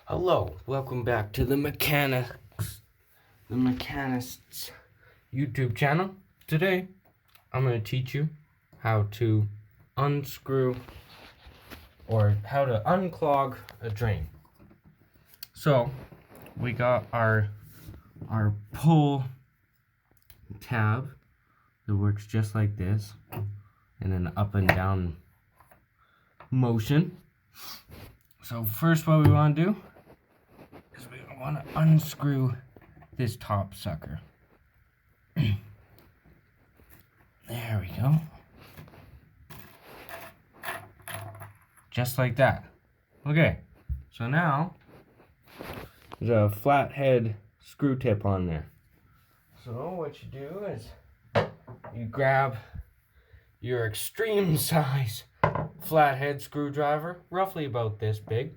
Hello, welcome back to TheMechanists YouTube channel. Today, I'm going to teach you how to unscrew or how to unclog a drain. So, we got our pull tab that works just like this, and an up and down motion. So first, what we want to do is we want to unscrew this top sucker. There we go. Just like that. Okay, so now there's a flathead screw tip on there. So what you do is you grab your extreme size flathead screwdriver, roughly about this big,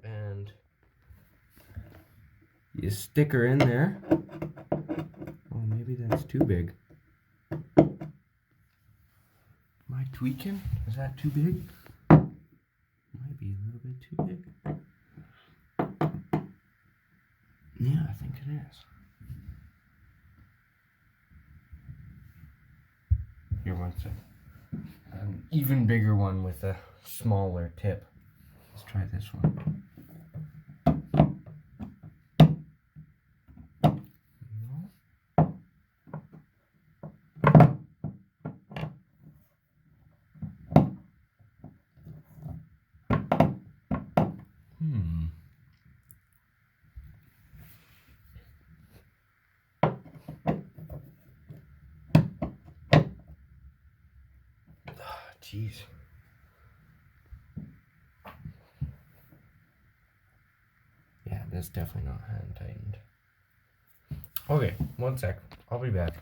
and you stick her in there. Oh, maybe that's too big. Am I tweaking? Is that too big? Might be a little bit too big. Yeah, I think it is. Here, one sec. An even bigger one with a smaller tip. Let's try this one. Jeez. Yeah, that's definitely not hand tightened. Okay, one sec. I'll be back.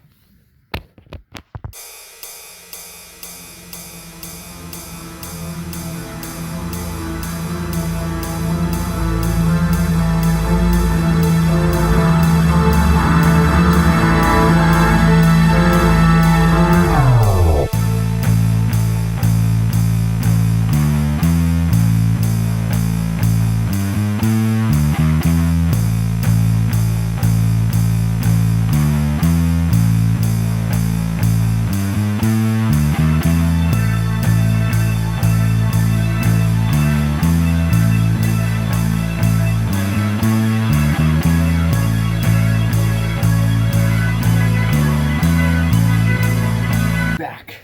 Back.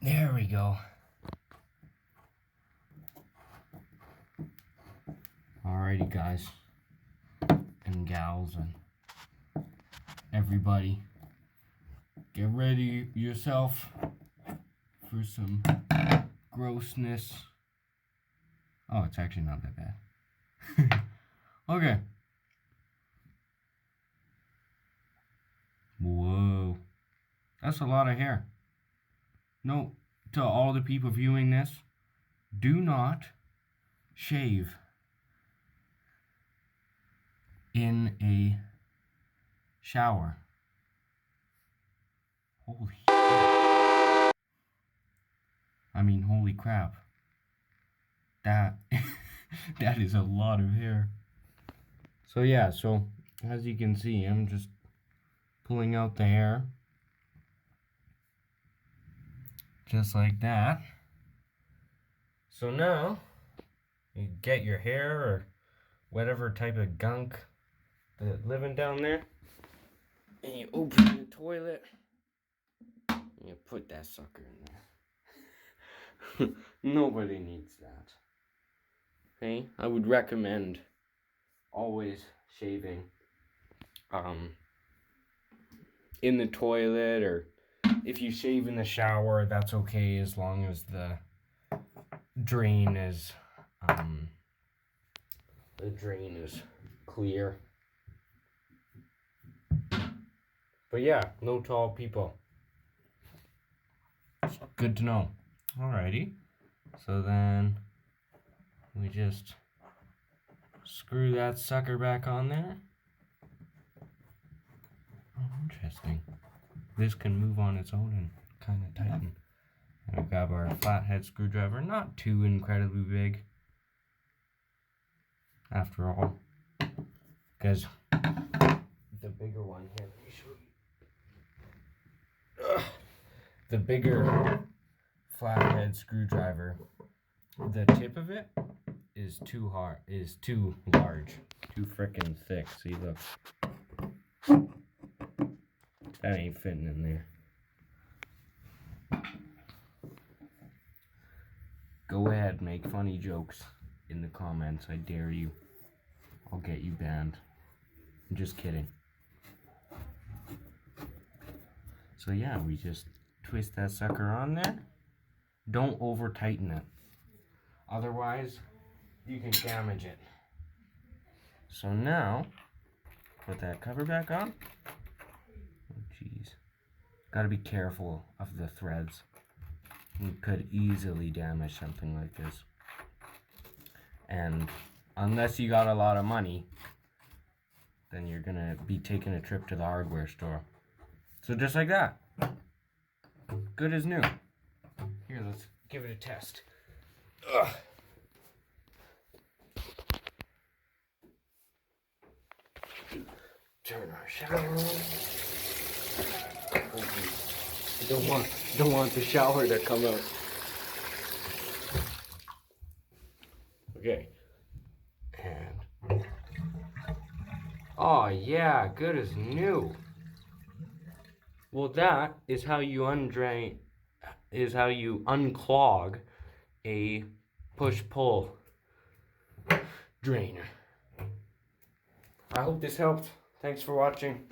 There we go. Alrighty, guys and gals and everybody, get ready yourself for some grossness. Oh, it's actually not that bad. Okay. Whoa. That's a lot of hair. No, to all the people viewing this, do not shave in a shower. Holy shit. I mean, holy crap. That is a lot of hair. So yeah, so as you can see, I'm just pulling out the hair. Just like that. So now, you get your hair or whatever type of gunk that's living down there, and you open the toilet, and you put that sucker in there. Nobody needs that. Okay? I would recommend always shaving in the toilet, or if you shave in the shower, that's okay as long as the drain is clear. But yeah, no tall people. It's good to know. Alrighty. So then we just screw that sucker back on there. Oh, interesting. This can move on its own and kind of tighten. And we grab our flathead screwdriver, not too incredibly big, after all, because the bigger one here, let me show you. The bigger flathead screwdriver, the tip of it is too large, too frickin' thick. See, look, that ain't fitting in there. Go ahead, make funny jokes in the comments. I dare you. I'll get you banned. I'm just kidding. So yeah, we just twist that sucker on there. Don't over tighten it. Otherwise, you can damage it. So now, put that cover back on. Oh jeez. Gotta be careful of the threads. You could easily damage something like this. And unless you got a lot of money, then you're gonna be taking a trip to the hardware store. So just like that. Good as new. Here, let's give it a test. Ugh. Turn our shower on. Don't want the shower to come out. Okay. And oh yeah, good as new. Well, that is how you unclog a push-pull drainer. I hope this helped. Thanks for watching.